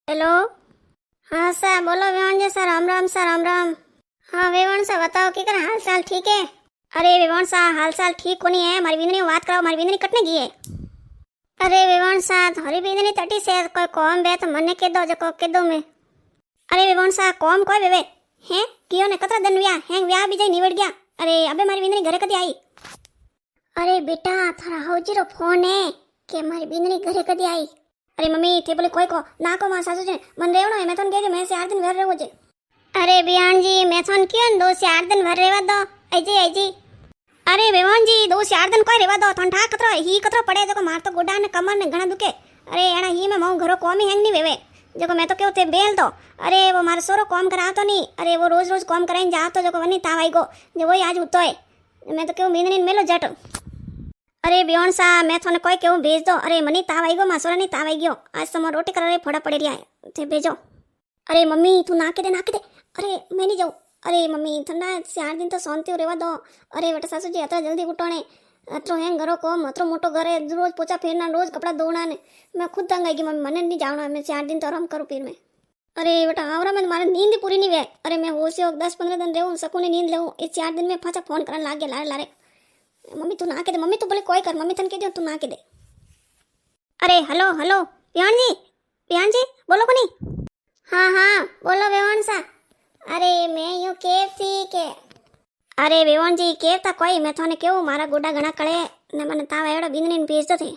Hello. हाँ sir बोलो विवान जी sir, Ram Ram sir, Ram Ram. हाँ विवान सर बताओ की कर हाल चाल ठीक है? अरे विवान सर हाल चाल ठीक कोनी है, मारी बींदनी बात कराओ, मारी बींदनी कटने गई है। अरे विवान सर थारी बींदनी तटी से कोई कॉम बे तो मने कह दो जको कह दो मैं। अरे विवान सर कॉम कोई बेवे हैं कियो ने कतरा दिन व्या हैं व्या भी जाई निवड़ गया। अरे अबे मारी बींदनी घरे कदी आई? अरे बेटा थारा हौजीरो फोन है के मारी बींदनी घरे कदी आई? अरे मम्मी थे बोले कोई को ना को मां सासू जी मन रेवणो है मैं तोन कह मैं से 8 दिन घर रहू जे। अरे बियान जी मैं थोन क्यों 2 से 8 दिन भर रेवा दो आई जी। अरे बेवान जी 2 से 8 दिन कोई रेवा दो थोन ठा कतरो ही कतरो पड़े जको मार तो गोडा ने कमर ने घणा दुखे। अरे एना ही में मऊ घरो कोमी हैंग नहीं वेवे जको मैं तो केव थे बेल तो। अरे वो मार सोरो काम करातो नहीं, अरे वो रोज रोज काम कराइन जातो जको वनी ताव आई गो जो वही आज उतो है मैं तो केव मींदनी मेलो जट। अरे बियोन सा मैं थोने कोई केव भेज दो। अरे मनी ताव आई गो मासोरा नहीं ताव आई गयो आज तो रोटी करे फोड़ा पड़े रिया है थे भेजो। अरे मम्मी तू ना के दे। अरे मैं नहीं जाऊँ। अरे मम्मी ठंडा 4 दिन तो शांति रेवा दो। अरे बेटा सासू जी अतरा जल्दी उठोने अतरो हैं घरों को अतरो मोटो घर है रोज पोछा फेरना रोज कपड़ा धोना ने मैं खुद तंग आई गई मम्मी मने नहीं जाना मैं 4 दिन तो आराम करूँ फिर मैं। अरे बेटा आवरा में मारे नींद ही पूरी नहीं हुई। अरे मैं होश 10-15 दिन रहूँ सकून नींद लेऊँ इस 4 दिन में फचा फोन करने लाग गया लारे लारे। मम्मी तू ना के दे, मम्मी तू बोले कोई कर मम्मी थन के दे तू ना के दे। अरे हेलो हेलो पियान जी बोलो को नहीं? हाँ हाँ बोलो वेवान सा। अरे मैं यूं केव थी के अरे वेवान जी केव था कोई मैं थोने केव मारा गोडा घणा कड़े ने मने ताव एड़ा बिंदनी भेज दो थे।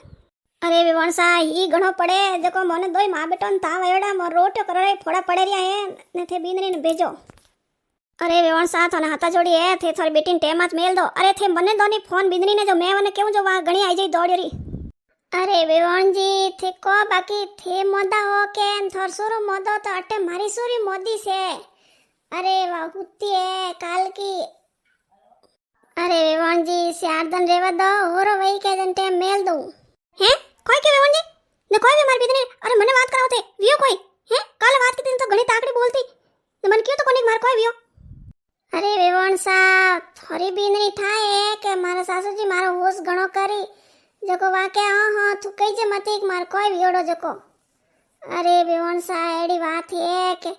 अरे वेवान सा ही घणो पड़े जको मने दोई मां बेटो ताव एड़ा मोर रोटियो करे फोड़ा पड़े रिया है ने थे बिंदनी ने भेजो। अरे वेवान सा थोने हाथा जोड़ी है थे थोड़ी बेटी टेमात मेल दो। अरे थे मने दोनी फोन बिंदनी ने जो मैं मने केव जो वहां घणी आई जाई दौड़ी रही। अरे वेवान जी थे को बाकी थे मोदा हो के थोर सुरो मोदो तो अटे मारी सूरी मोदी से। अरे वाह कुत्ती है काल की। अरे वेवान जी 4 दिन रेवा दो होरो वही के दिन टाइम मेल दो हैं कोई के वेवान जी ने कोई भी मार बिदने। अरे मने बात कराओ थे वियो कोई हैं काल बात के दिन तो घणी ताकड़ी बोलती ने मन क्यों तो कोनी मार कोई वियो। अरे वेवान सा थोड़ी बीनरी थाए के मारा सासू जी मारो होश घणो करी जको वाके हाँ तू कही जे मत एक मार कोई वियोड़ो जको। अरे वेवान सा एड़ी बात है के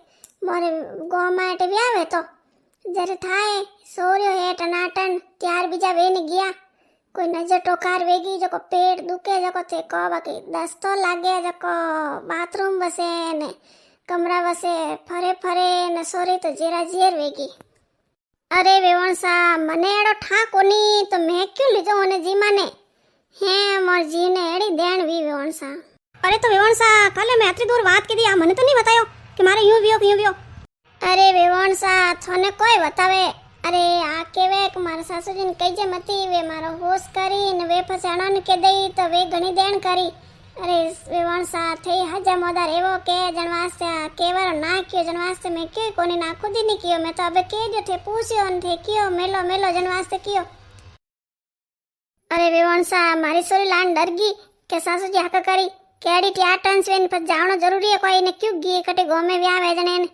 मोरे गो माटे व्यावे तो जरे थाए सोरियो है टनाटन त्यार बीजा वे ने गया कोई नजर टोकार वेगी जको पेट दुखे जको थे को बाकी दस्तो लागे जको बाथरूम बसे ने कमरा बसे फरे फरे ने सोरी तो जेरा जेर वेगी। अरे वेवान सा मने एड़ो ठा कोनी तो मैं क्यों ले जाऊं ने जी माने हैं मोर जी ने एड़ी देन वी वेवान सा। अरे तो वेवान सा कल मैं इतनी दूर बात की दी आ मने तो नहीं बतायो कि मारे यूं वियो। अरे वेवान सा थोने कोई बतावे। अरे आ केवे के मारा सासू जी ने कही जे मती वे मारो होश करी ने वे फसाणो ने के दई तो वे घणी देन करी। अरे वेवान सा थे हजा मोदा रेवो के जनवास्ते केवर ना कियो जनवास्ते में क्यों कोनी ना खुद ही नहीं कियो मैं तो अबे के जो थे पूछियो न थे कियो मेलो मेलो जनवास्ते कियो। अरे वेवान सा मारी सोरी लान डर गई के सासू जी हक करी केड़ी ट्याटन स्वेन पर जावणो जरूरी है कोई ने क्यों गी कटे गोमे व्या वेजने ने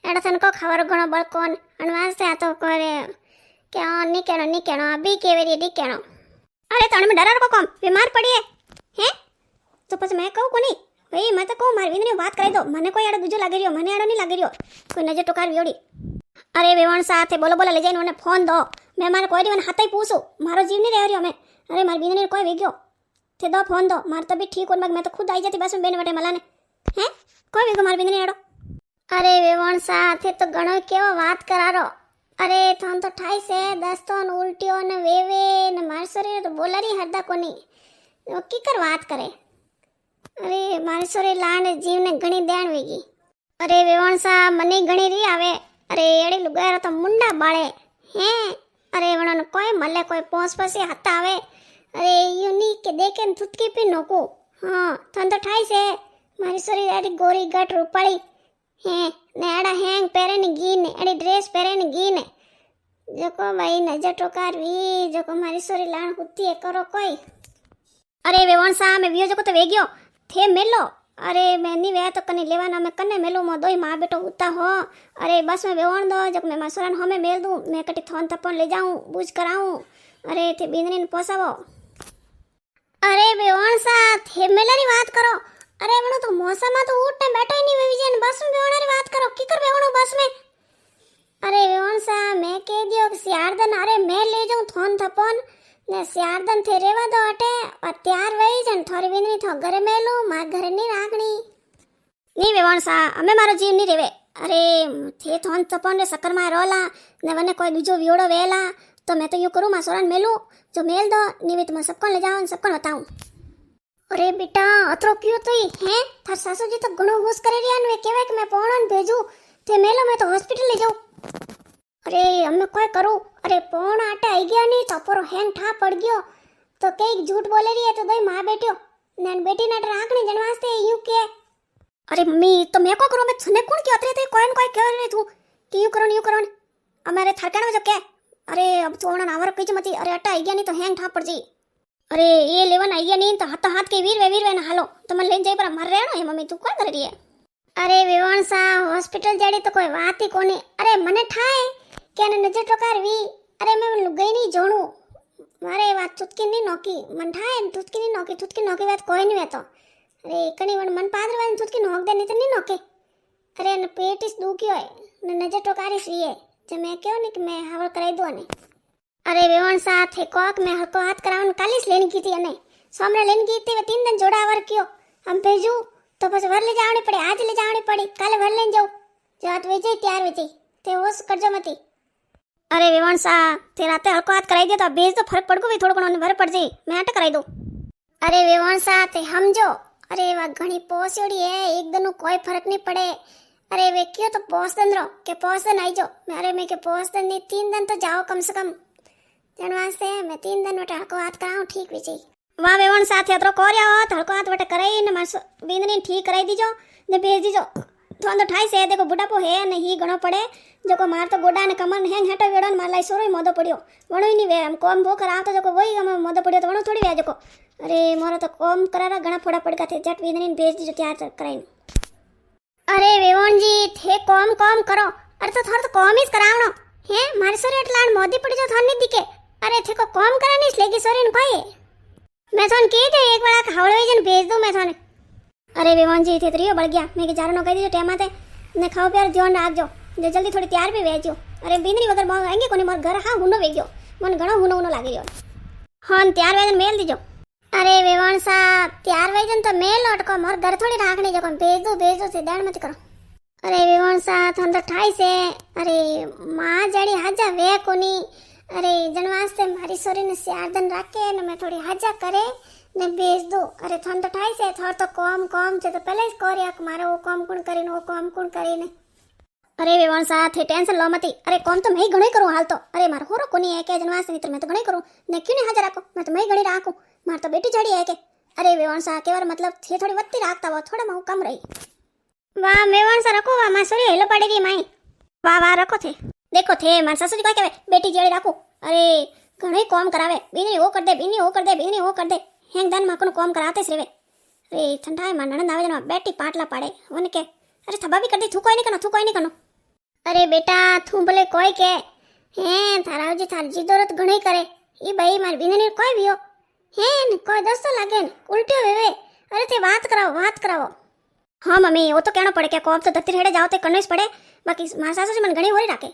एड़ा थन को खबर घणो बळकोन अनवास्ते आ तो करे के नी केनो अभी केवेरी डी केनो। अरे तण में डरर को कम बीमार पड़ी है हैं तो पछ मैं कहूं कोनी भाई मैं तो कहूं मार विंदनी बात कराई दो मने कोई एड़ा दूजो लागे रियो मने एड़ा नहीं लागे रियो कोई नजर टोकार वियोड़ी। अरे वेवण साथे बोलो ले जाइन मने फोन दो मैं मारे कोई दिन हाथे पूछू मारो जीव नहीं रह रियो मैं। अरे मार विंदनी कोई वेग्यो थे दो फोन दो मार तो भी ठीक होन मैं तो खुद आई जाती बस में बेने बटे मलाने हैं कोई वेगो मार विंदनी एड़ो। अरे वेवण साथे तो घणो केवो बात करारो। अरे थोन तो ठाई से दस्तो न उल्टियो न वेवे न मार शरीर तो बोलरी हरदा कोनी वो की कर बात करे। अरे मारी सोरे लाने जीव ने घणी देण वेगी। अरे वेवण सा मने घणी री आवे। अरे एड़ी लुगारो तो मुंडा बाळे हैं। अरे वणन कोई मले कोई पोस पसे हाथ आवे। अरे यूनी के देखे थुतकी पी नोको हाँ थन तो ठाई से मारी सोरी एड़ी गोरी गट रूपाली हैं ने एड़ा हैंग पेरे ने गी ने एड़ी ड्रेस पेरे ने गी ने जको भाई नजर टोकार वी जको मारी सोरी लान हुती है करो कोई। अरे वेवण सा में वियो जको तो वेग्यो थे मेलो। अरे मैं नहीं वे तो कने लेवाना मैं कने मेलो मो दोई मां बेटो उता हो। अरे बस में वेवण दो जब मैं मसुरन हमें मेल दूं मैं कटी थोन तपन ले जाऊं बुझ कराऊं। अरे थे बिंदनी ने पोसावो। अरे वेवण सा थे मेलानी बात करो। अरे वणो तो मौसम तो उठने बैठो ही नहीं वे विजन થોન થપોન ને સ્યારદન થે રેવા દો અટે ત્યાર વઈ જન થોરી વિંદની થો ઘરે મેલું માર ઘરે ની રાખણી ની વેવણ સા અમે મારો જીવ ની રેવે અરે થે થોન થપોન રે સકર માં રોલા ને વને કોઈ બીજો વિયોડો વેલા तो मैं तो यूँ करूँ माँ सोरन मेलूँ जो मेल दो निमित मैं सबको ले जाऊँ सबको बताऊँ अरे बेटा अतरो क्यों तो ही हैं थार सासू जी तो घणो होश करे रिया ने केवे कि मैं पोणन भेजू ते मेलो मैं तो हॉस्पिटल ले जाऊँ अरे हमें कोई करूँ अरे पोण आटे आई गया नहीं तो पूरो हैंग ठा पड़ गयो तो कई झूठ बोले रही है तो दई माँ बेटियो नैन बेटी ना राखणी जन वास्ते यूँ के अरे मम्मी तो मैं को करूँ मैं सुने कौन क्यों अतरे थे कोई न कोई कह रहे तू कि यूँ करो हमारे थरकाने में जो क्या अरे अब छोड़ना नावर कही मती अरे अट्टा आई गया नहीं तो हैंग ठा पड़ जी अरे ये लेवन आई गया नहीं तो हाथ के वीर वे ना हालो तो मैं लेन जाई पर मर रहे हो मम्मी तू क्या कर रही है अरे विवण सा हॉस्पिटल जाड़ी तो कोई बात ही कोनी अरे मने ठाए के ने नजर टोकार वी अरे मैं लुगाई नहीं जोणू मारे बात चुटकी नहीं नोकी मन ठाए चुटकी नोकी बात कोई नहीं तो अरे कणी वन मन पादर वाली चुटकी नोक दे नहीं तो नहीं नोके अरे न पेट इस दुखी होए न नजर टोकारी सी है जो मैं क्यों नहीं कि मैं हवल कराई दो ने अरे वेवण साथ है कोक मैं हर को हाथ करावन कालीस लेनी की थी अने सोमने लेनी की थी वे 3 दिन जोड़ा वर क्यों हम भेजू तो बस वर ले जावनी पड़ी आज ले जावनी पड़ी काले वर लेन जाऊ जात वे जाई तैयार वे जाई ते होश करजो मती अरे वेवण सा ते राते हर को हाथ कराई दियो तो भेज तो फर्क पड़ को भी थोड़ो घणो वर पड़ जाई मैं हट कराई दो अरे वेवण सा ते समझो अरे वा घणी पोसियोड़ी है एक दिन कोई फर्क नहीं पड़े अरे वे क्यों तो पोस्टन रो के पोस्टन आई जो अरे मैं के पोस्टन नहीं 3 दिन तो जाओ कम से कम जन वास्ते मैं 3 दिन वटे हको हाथ कराऊं ठीक विजय वाह वेवण साथे अतरो कोरिया हो हको हाथ वटे कराई ने मार बिंदनी ठीक कराई दीजो ने भेज दीजो थोन तो ठाई से देखो बुढ़ापो है ने ही घणो पड़े जो मार तो गोडा ने कमर हैंग हटो वेड़ो मार लाई सोरो मोदो पड़ियो वणो ही नहीं वे हम कोम भो करा तो जो वही हम मोदो पड़ियो तो वणो थोड़ी वे जो अरे मोरो तो कोम करारा घणा फोड़ा पड़का थे जट बिंदनी भेज दीजो तैयार कराई अरे वेवण जी थे कॉम करो अरे तो थोड़ा तो कॉम ही करावणो है मारे सोरे एटलाण मोदी पड़ी जो थोन नहीं दिखे अरे थे को कॉम करे नहीं लेगी सोरे न कोई मैं थोन के दे एक बार खावड़े जन भेज दूं मैं थोने अरे वेवण जी थे त्रियो बढ़ गया मैं के जारो न कह दीजो टेमा ते ने खाओ प्यार ध्यान राखजो जे जल्दी थोड़ी तैयार भी वेजो अरे बिंदरी वगर मो आएंगे कोनी मोर घर हां हुनो वेग्यो मन घणो हुनो लागी रयो हां तैयार वेजन मेल दीजो अरे वेवण सा तैयार वेजन तो मेल लौटको मोर घर थोड़ी राखणी जो भेज दो से देण मत करो अरे वेवण सा थन तो ठाई से अरे मां जड़ी हाजा वे कोनी अरे जन वास्ते मारी सोरी ने 4 दिन राखे ने मैं थोड़ी हाजा करे ने भेज दो अरे थन तो ठाई से थोड़ तो कॉम से तो पहले ही कोरिया मारे वो कॉम कुण करीने वो कॉम कुण करीने अरे वेवण सा थे टेंशन लो मती अरे कॉम तो मैं घणी करूं हाल तो अरे मार होरो कोनी है के जन वास्ते नहीं तो मैं तो घणी करूं ने क्यों नहीं हाजा राखो मैं तो मैं घणी राखूं मार तो बेटी जड़ी है के अरे वेवण सा केवर मतलब थे थोड़ी वत्ती राखता वो थोड़ा मैं कम रही वाह वेवण सा रखो वाह मां सोरी हेलो पड़ेगी माई वाह रखो थे देखो थे मार सासू जी कोई कहवे बेटी जड़ी राखो अरे घणे कॉम करावे बीनी वो कर दे बीनी वो कर दे हेंग दन मां को कॉम कराते स रेवे अरे ठंडा मां ननद आवे जन बेटी पाटला पाड़े ओने के अरे थबा भी कर दी थू कोई नहीं कनो अरे बेटा थू भले कोई के हैं थारा जी थार जी दौरत घणी करे ई भाई मार बीनी कोई भी हो हैं कोई दोस्तों लागे उल्टियो वेवे अरे ते बात कराओ हाँ मम्मी वो तो कहना पड़े क्या कोप तो दत्ती हेड़े जाओ तो करना ही पड़े बाकी मार सासू जी मन घणी होरी राखे